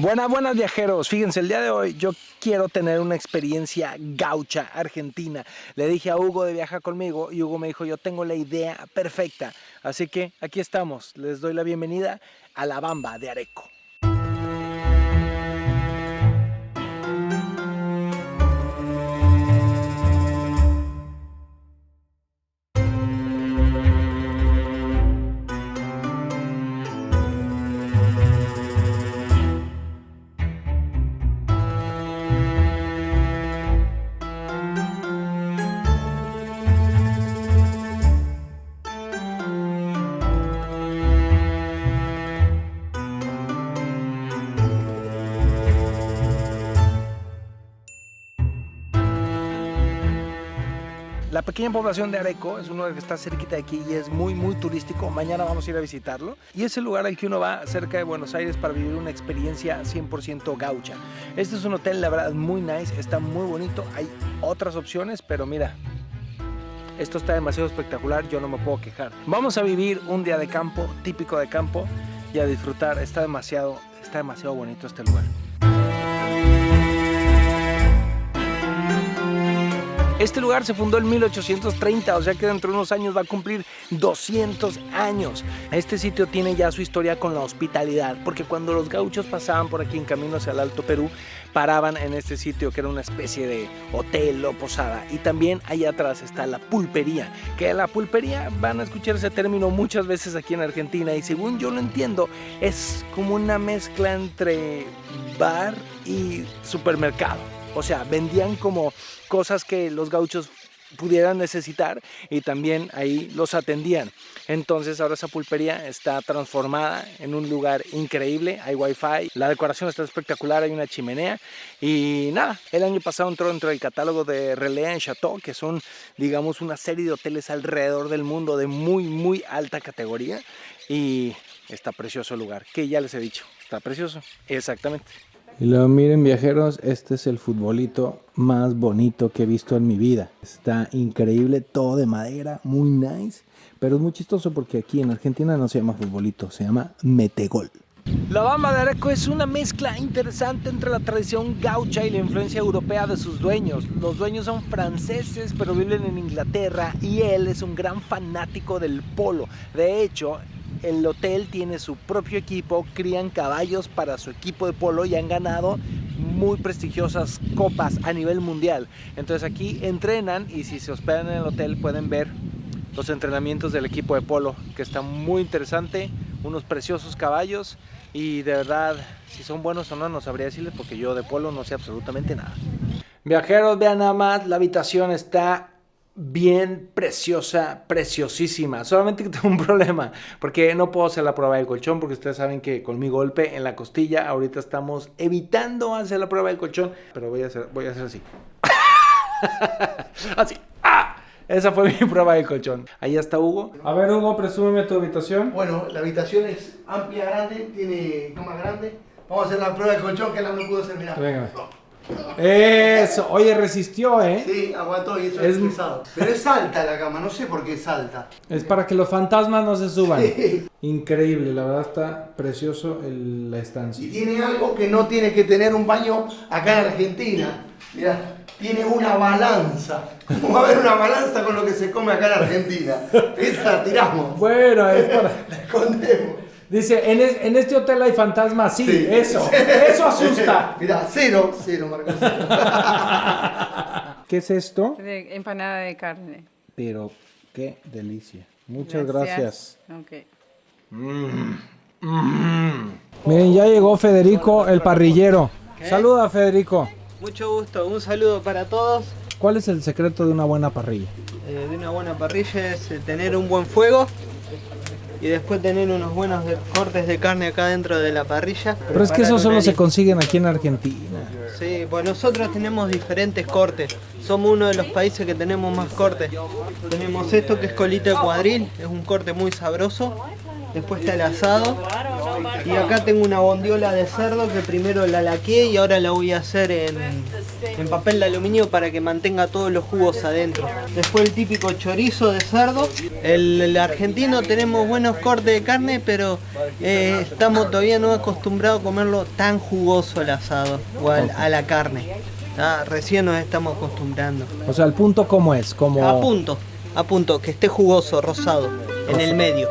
Buenas viajeros, fíjense, el día de hoy yo quiero tener una experiencia gaucha argentina. Le dije a Hugo de viajar conmigo y Hugo me dijo, yo tengo la idea perfecta. Así que aquí estamos, les doy la bienvenida a La Bamba de Areco. La pequeña población de Areco es un lugar que está cerquita de aquí y es muy turístico. Mañana vamos a ir a visitarlo. Y es el lugar al que uno va cerca de Buenos Aires para vivir una experiencia 100% gaucha. Este es un hotel, la verdad, muy nice, está muy bonito. Hay otras opciones, pero mira, esto está demasiado espectacular, yo no me puedo quejar. Vamos a vivir un día de campo, típico de campo, y a disfrutar. Está demasiado bonito este lugar. Este lugar se fundó en 1830, o sea que dentro de unos años va a cumplir 200 años. Este sitio tiene ya su historia con la hospitalidad, porque cuando los gauchos pasaban por aquí en camino hacia el Alto Perú, paraban en este sitio que era una especie de hotel o posada. Y también allá atrás está la pulpería, que la pulpería van a escuchar ese término muchas veces aquí en Argentina y según yo lo entiendo, es como una mezcla entre bar y supermercado. O sea, vendían como cosas que los gauchos pudieran necesitar y también ahí los atendían. Entonces ahora esa pulpería está transformada en un lugar increíble, hay wifi, la decoración está espectacular, hay una chimenea y nada, el año pasado entró dentro del catálogo de Relais & Château, que son, digamos, una serie de hoteles alrededor del mundo de muy alta categoría y está precioso el lugar, que ya les he dicho, está precioso, exactamente. Y luego miren viajeros, este es el futbolito más bonito que he visto en mi vida. Está increíble, todo de madera, muy nice. Pero es muy chistoso porque aquí en Argentina no se llama futbolito, se llama metegol. La Bamba de Areco es una mezcla interesante entre la tradición gaucha y la influencia europea de sus dueños. Los dueños son franceses pero viven en Inglaterra y él es un gran fanático del polo. De hecho, el hotel tiene su propio equipo, crían caballos para su equipo de polo y han ganado muy prestigiosas copas a nivel mundial. Entonces aquí entrenan y si se hospedan en el hotel pueden ver los entrenamientos del equipo de polo, que está muy interesante, unos preciosos caballos y de verdad, si son buenos o no, no sabría decirles porque yo de polo no sé absolutamente nada. Viajeros, vean nada más, la habitación está bien preciosa, preciosísima. Solamente que tengo un problema, porque no puedo hacer la prueba del colchón, porque ustedes saben que con mi golpe en la costilla, ahorita estamos evitando hacer la prueba del colchón, pero voy a hacer así. Así. ¡Ah! Esa fue mi prueba del colchón. Ahí está Hugo. A ver, Hugo, presúmeme tu habitación. Bueno, la habitación es amplia, grande, tiene cama grande. Vamos a hacer la prueba del colchón que la no pudo hacer, mirá. Venga. Eso, oye, resistió, ¿eh? Sí, aguantó y eso es pesado. Pero es alta la cama, no sé por qué es alta. Es para que los fantasmas no se suban. Sí. Increíble, la verdad está precioso la estancia. Y tiene algo que no tiene que tener un baño acá en Argentina. Mirá, tiene una balanza. ¿Cómo va a haber una balanza con lo que se come acá en Argentina? Esa la tiramos. Bueno, es para... La escondemos. Dice, en este hotel hay fantasmas, sí. Eso asusta. Mirá, cero, Marcos. ¿Qué es esto? De empanada de carne. Pero qué delicia. Muchas gracias. Ok. Miren, ya llegó Federico, el parrillero. Saluda, Federico. Mucho gusto, un saludo para todos. ¿Cuál es el secreto de una buena parrilla? De una buena parrilla es tener un buen fuego y después tener unos buenos cortes de carne acá dentro de la parrilla. Pero es que eso solo se consiguen aquí en Argentina. Sí, pues nosotros tenemos diferentes cortes. Somos uno de los países que tenemos más cortes. Tenemos esto que es colita de cuadril, es un corte muy sabroso. Después está el asado, Y acá tengo una bondiola de cerdo que primero la laqué y ahora la voy a hacer en papel de aluminio para que mantenga todos los jugos adentro. Después el típico chorizo de cerdo. El argentino tenemos buenos cortes de carne, pero estamos todavía no acostumbrados a comerlo tan jugoso al asado o a la carne. Recién nos estamos acostumbrando. O sea, el punto cómo es, como A punto, que esté jugoso, rosado, en el medio.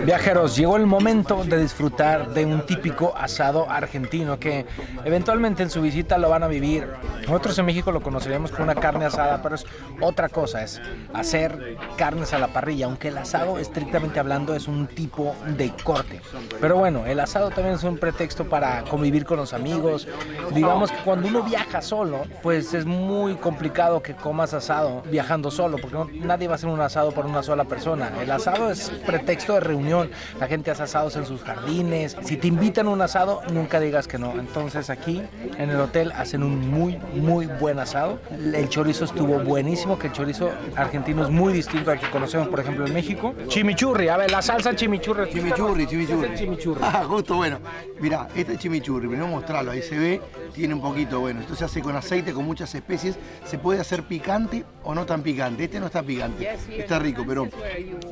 Viajeros, llegó el momento de disfrutar de un típico asado argentino que eventualmente en su visita lo van a vivir. Nosotros en México lo conoceríamos como una carne asada, pero es otra cosa, es hacer carnes a la parrilla, aunque el asado estrictamente hablando es un tipo de corte. Pero bueno, el asado también es un pretexto para convivir con los amigos. Digamos que cuando uno viaja solo, pues es muy complicado que comas asado viajando solo, porque nadie va a hacer un asado por una sola persona. El asado es pretexto de reunión. La gente hace asados en sus jardines. Si te invitan a un asado, nunca digas que no. Entonces aquí en el hotel hacen un muy buen asado. El chorizo estuvo buenísimo, que el chorizo argentino es muy distinto al que conocemos, por ejemplo, en México. Chimichurri, a ver, la salsa chimichurri. Chimichurri. Justo, bueno. Mirá, este es chimichurri, primero mostrarlo, ahí se ve, tiene un poquito, bueno, esto se hace con aceite, con muchas especies, se puede hacer picante o no tan picante. Este no está picante, está rico, pero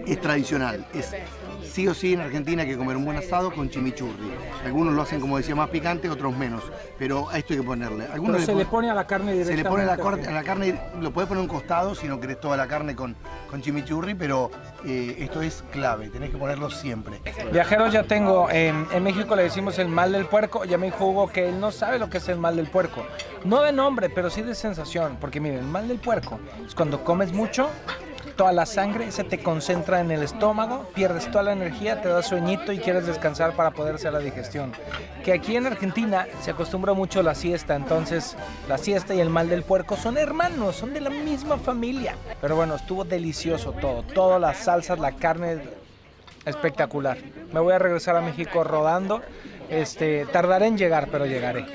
es tradicional, es sí o sí en Argentina hay que comer un buen asado con chimichurri. Algunos lo hacen, como decía, más picante, otros menos, pero a esto hay que ponerle. Pero se le pone a la carne directamente. Se le pone a la carne, lo puedes poner un costado si no querés toda la carne con chimichurri, pero esto es clave, tenés que ponerlo siempre. Viajeros, ya tengo, en México le decimos el mal del puerco. Ya me dijo Hugo que él no sabe lo que es el mal del puerco. No de nombre, pero sí de sensación, porque miren, el mal del puerco es cuando comes mucho, toda la sangre se te concentra en el estómago, pierdes toda la energía, te da sueñito y quieres descansar para poder hacer la digestión. Que aquí en Argentina se acostumbra mucho la siesta, entonces la siesta y el mal del puerco son hermanos, son de la misma familia. Pero bueno, estuvo delicioso todo, todas las salsas, la carne, espectacular. Me voy a regresar a México rodando, tardaré en llegar, pero llegaré.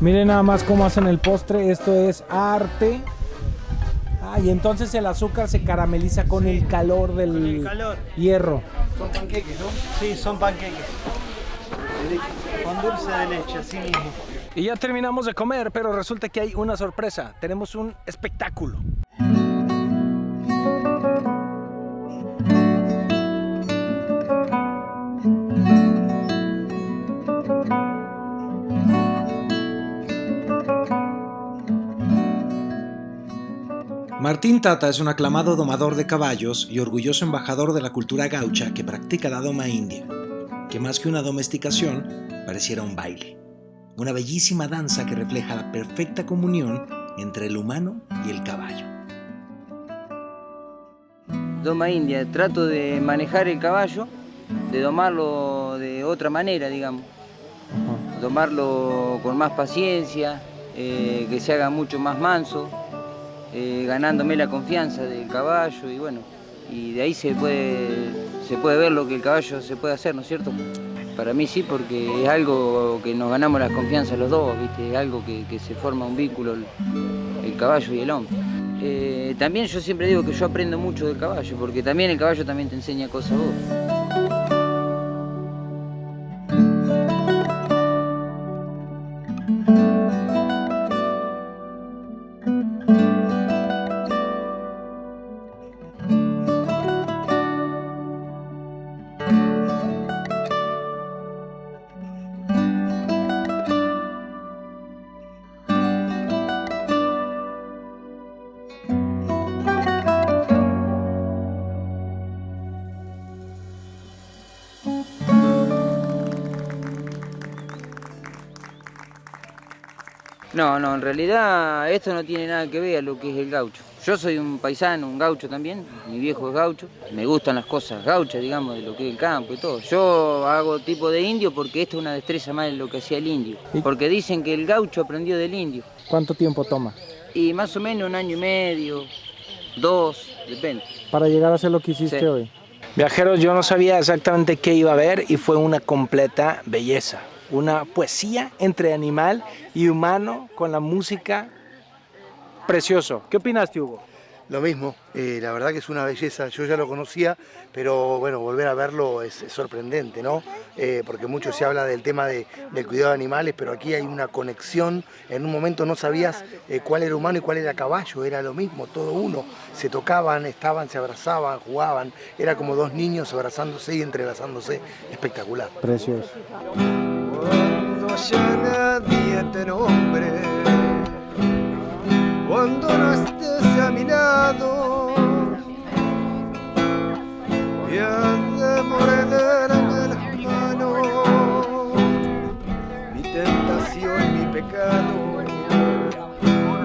Miren nada más cómo hacen el postre, esto es arte. Y entonces el azúcar se carameliza con el calor del hierro. Son panqueques, ¿no? Sí, son panqueques. Con dulce de leche, así mismo. Y ya terminamos de comer, pero resulta que hay una sorpresa. Tenemos un espectáculo. Martín Tata es un aclamado domador de caballos y orgulloso embajador de la cultura gaucha que practica la doma india, que más que una domesticación, pareciera un baile. Una bellísima danza que refleja la perfecta comunión entre el humano y el caballo. Doma india, trato de manejar el caballo, de domarlo de otra manera, digamos. Domarlo con más paciencia, que se haga mucho más manso. Ganándome la confianza del caballo y bueno, y de ahí se puede ver lo que el caballo se puede hacer, ¿no es cierto? Para mí sí, porque es algo que nos ganamos la confianza los dos, ¿viste? Es algo que se forma un vínculo el caballo y el hombre. También yo siempre digo que yo aprendo mucho del caballo, porque también el caballo también te enseña cosas a vos. No, en realidad esto no tiene nada que ver a lo que es el gaucho. Yo soy un paisano, un gaucho también, mi viejo es gaucho. Me gustan las cosas gauchas, digamos, de lo que es el campo y todo. Yo hago tipo de indio porque esto es una destreza más de lo que hacía el indio. Porque dicen que el gaucho aprendió del indio. ¿Cuánto tiempo toma? Y más o menos 1 año y medio, 2, depende. Para llegar a hacer lo que hiciste hoy. Viajeros, yo no sabía exactamente qué iba a ver y fue una completa belleza. una poesía entre animal y humano con la música. Precioso. ¿Qué opinaste, Hugo? Lo mismo, la verdad que es una belleza, yo ya lo conocía, pero bueno, volver a verlo es sorprendente, ¿no? Porque mucho se habla del tema del cuidado de animales, pero aquí hay una conexión, en un momento no sabías cuál era humano y cuál era caballo, era lo mismo, todo uno, se tocaban, estaban, se abrazaban, jugaban, era como dos niños abrazándose y entrelazándose, espectacular. Precioso. Cuando ya nadie te nombre, cuando no estés a mi lado, y has de morderme las manos, mi tentación, mi pecado,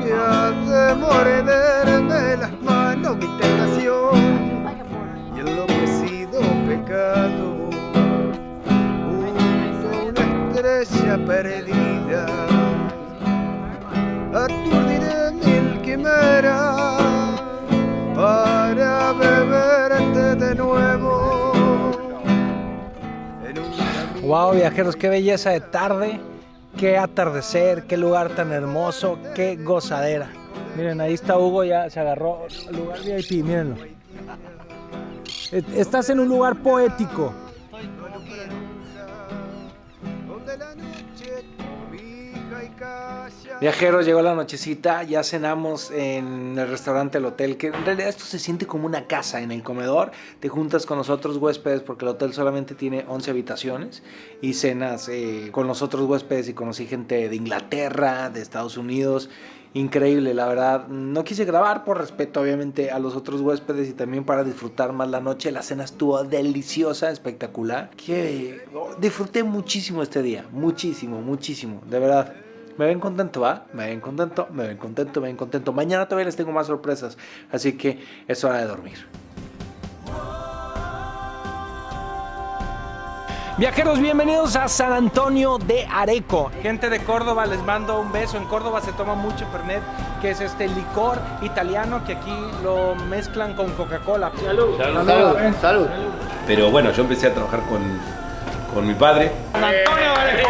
y has de morderme las manos, mi tentación, y enloquecido pecado, una estrella perdida, aturdiré mil quimeras para beberte de nuevo. Wow, viajeros, qué belleza de tarde, qué atardecer, qué lugar tan hermoso, qué gozadera. Miren, ahí está Hugo, ya se agarró al lugar VIP, mírenlo. Estás en un lugar poético. Viajeros, llegó la nochecita, ya cenamos en el restaurante del hotel, que en realidad esto se siente como una casa. En el comedor te juntas con los otros huéspedes porque el hotel solamente tiene 11 habitaciones y cenas con los otros huéspedes, y conocí gente de Inglaterra, de Estados Unidos. Increíble, la verdad. No quise grabar por respeto obviamente a los otros huéspedes y también para disfrutar más la noche. La cena estuvo deliciosa, espectacular. Disfruté muchísimo este día, muchísimo, de verdad. Me ven contento, ¿va? Me ven contento. Mañana todavía les tengo más sorpresas, así que es hora de dormir. Viajeros, bienvenidos a San Antonio de Areco. Gente de Córdoba, les mando un beso. En Córdoba se toma mucho Fernet, que es este licor italiano que aquí lo mezclan con Coca-Cola. Salud. Pero bueno, yo empecé a trabajar con mi padre. San Antonio de Areco.